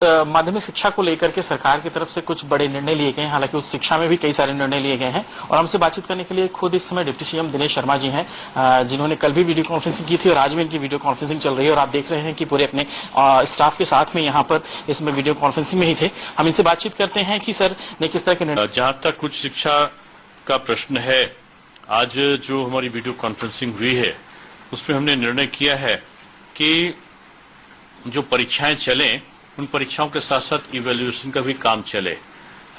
माध्यमिक शिक्षा को लेकर के सरकार की तरफ से कुछ बड़े निर्णय लिए गए हैं। हालांकि उस शिक्षा में भी कई सारे निर्णय लिए गए हैं और हमसे बातचीत करने के लिए खुद इस समय डिप्टी सीएम दिनेश शर्मा जी हैं, जिन्होंने कल भी वीडियो कॉन्फ्रेंसिंग की थी और आज भी इनकी वीडियो कॉन्फ्रेंसिंग चल रही है और आप देख रहे हैं कि पूरे अपने स्टाफ के साथ में यहाँ पर इसमें वीडियो कॉन्फ्रेंसिंग में ही थे। हम इनसे बातचीत करते हैं कि सर ने किस तरह के निर्णय। जहां तक कुछ शिक्षा का प्रश्न है, आज जो हमारी वीडियो कॉन्फ्रेंसिंग हुई है उसमें हमने निर्णय किया है कि जो परीक्षाएं चलें उन परीक्षाओं के साथ साथ इवैल्यूएशन का भी काम चले।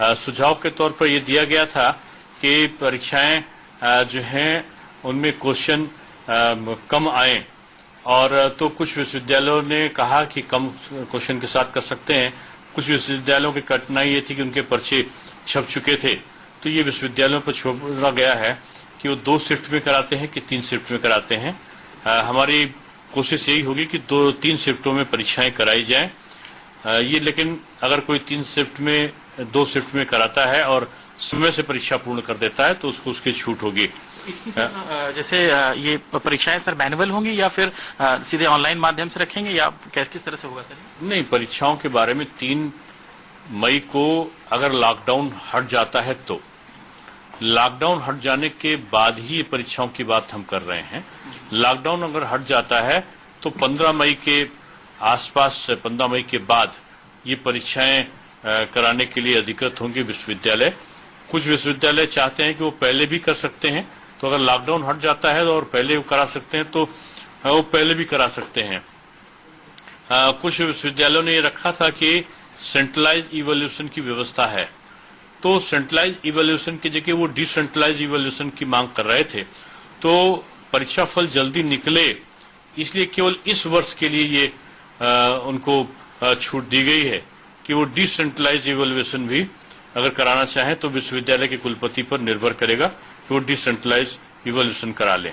सुझाव के तौर पर यह दिया गया था कि परीक्षाएं जो हैं उनमें क्वेश्चन कम आए और तो कुछ विश्वविद्यालयों ने कहा कि कम क्वेश्चन के साथ कर सकते हैं। कुछ विश्वविद्यालयों की कठिनाई ये थी कि उनके पर्चे छप चुके थे, तो ये विश्वविद्यालयों पर छोड़ा गया है कि वो 2 शिफ्ट में कराते हैं कि 3 शिफ्ट में कराते हैं। हमारी कोशिश यही होगी कि 2-3 शिफ्टों में परीक्षाएं कराई जाएं। ये लेकिन अगर कोई 2 शिफ्ट में कराता है और समय से परीक्षा पूर्ण कर देता है तो उसको उसकी छूट होगी। जैसे ये परीक्षाएं सर मैनुअल होंगी या फिर सीधे ऑनलाइन माध्यम से रखेंगे या किस तरह से होगा सर? नहीं, परीक्षाओं के बारे में 3 मई को अगर लॉकडाउन हट जाता है तो लॉकडाउन हट जाने के बाद ही ये परीक्षाओं की बात हम कर रहे हैं। लॉकडाउन अगर हट जाता है तो 15 मई के आसपास 15 मई के बाद ये परीक्षाएं कराने के लिए अधिकृत होंगे विश्वविद्यालय। कुछ विश्वविद्यालय चाहते हैं कि वो पहले भी कर सकते हैं, तो अगर लॉकडाउन हट जाता है और पहले वो करा सकते हैं तो वो पहले भी करा सकते हैं। कुछ विश्वविद्यालयों ने ये रखा था कि सेंट्रलाइज इवैल्यूएशन की व्यवस्था है, तो सेंट्रलाइज इवैल्यूएशन की जगह वो डिसेंट्रलाइज इवैल्यूएशन की मांग कर रहे थे। तो परीक्षा फल जल्दी निकले इसलिए केवल इस वर्ष के लिए ये उनको छूट दी गई है कि वो डिसेंट्रलाइज इवैल्यूएशन भी अगर कराना चाहें तो विश्वविद्यालय के कुलपति पर निर्भर करेगा कि वो डिसेंट्रलाइज इवैल्यूएशन करा ले।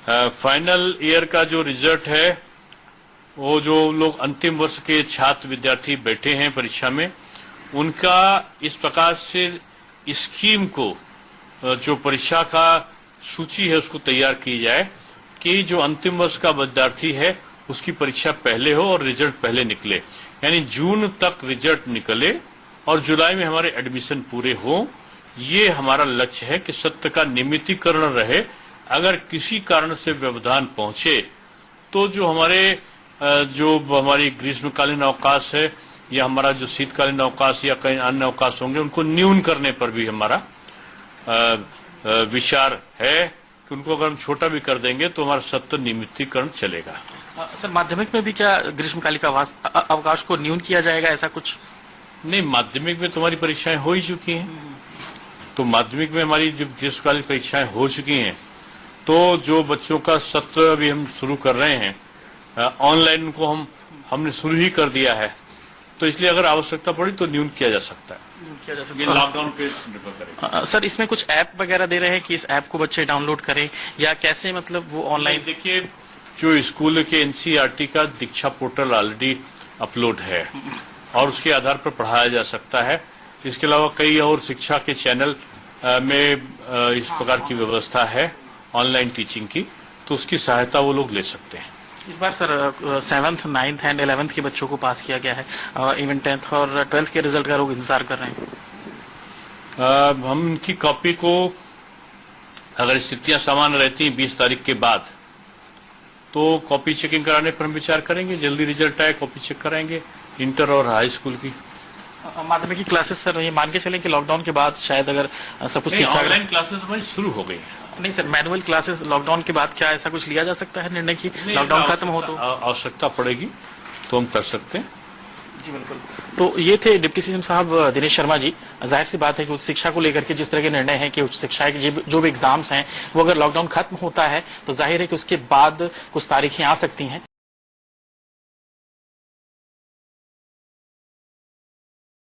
फाइनल ईयर का जो रिजल्ट है, वो जो लोग अंतिम वर्ष के छात्र विद्यार्थी बैठे हैं परीक्षा में, उनका इस प्रकार से स्कीम को जो परीक्षा का सूची है उसको तैयार की जाए कि जो अंतिम वर्ष का विद्यार्थी है उसकी परीक्षा पहले हो और रिजल्ट पहले निकले, यानी जून तक रिजल्ट निकले और जुलाई में हमारे एडमिशन पूरे हो। ये हमारा लक्ष्य है कि सत्य का नियमितीकरण रहे। अगर किसी कारण से व्यवधान पहुंचे तो जो हमारी ग्रीष्मकालीन अवकाश है या हमारा जो शीतकालीन अवकाश या कई अन्य अवकाश होंगे उनको न्यून करने पर भी हमारा विचार है कि उनको अगर हम छोटा भी कर देंगे तो हमारा सत्य नियमितीकरण चलेगा। सर माध्यमिक में भी क्या ग्रीष्मकालीन अवकाश को न्यून किया जाएगा, ऐसा कुछ? नहीं, माध्यमिक में तुम्हारी परीक्षाएं हो ही चुकी हैं, तो माध्यमिक में हमारी जब ग्रीष्मकालीन परीक्षाएं हो चुकी हैं तो जो बच्चों का सत्र अभी हम शुरू कर रहे हैं ऑनलाइन, उनको हमने शुरू ही कर दिया है, तो इसलिए अगर आवश्यकता पड़ी तो न्यून किया जा सकता है। ये लॉकडाउन पे निर्भर करेगा। सर इसमें कुछ ऐप वगैरह दे रहे हैं कि इस ऐप को बच्चे डाउनलोड करें या कैसे, मतलब वो ऑनलाइन? देखिए, जो स्कूल के एनसीईआरटी का दीक्षा पोर्टल ऑलरेडी अपलोड है और उसके आधार पर पढ़ाया जा सकता है। इसके अलावा कई और शिक्षा के चैनल में इस प्रकार की व्यवस्था है ऑनलाइन टीचिंग की, तो उसकी सहायता वो लोग ले सकते हैं। इस बार sir 7th, 9th and 11th के बच्चों को पास किया गया है, इवन 10th और 12th के रिजल्ट का लोग इंतजार कर रहे हैं। हम उनकी कॉपी को अगर स्थितियां सामान्य रहती हैं 20 तारीख के बाद तो कॉपी चेकिंग कराने पर हम विचार करेंगे। जल्दी रिजल्ट आए कॉपी चेक कराएंगे इंटर और हाई स्कूल की। माध्यमिक की क्लासेस सर ये मान के चलें कि लॉकडाउन के बाद शायद अगर सब कुछ ठीक ठाक, ऑनलाइन क्लासेस हमारी शुरू हो गई है। नहीं सर, मैनुअल क्लासेस लॉकडाउन के बाद क्या ऐसा कुछ लिया जा सकता है निर्णय की लॉकडाउन खत्म हो तो? आवश्यकता पड़ेगी तो हम कर सकते हैं। जी बिल्कुल। तो ये थे डिप्टी सीएम साहब दिनेश शर्मा जी। जाहिर सी बात है कि उच्च शिक्षा को लेकर के जिस तरह के निर्णय हैं कि उच्च शिक्षा के जो भी एग्जाम्स हैं वो अगर लॉकडाउन खत्म होता है तो जाहिर है कि उसके बाद कुछ तारीखें आ सकती हैं।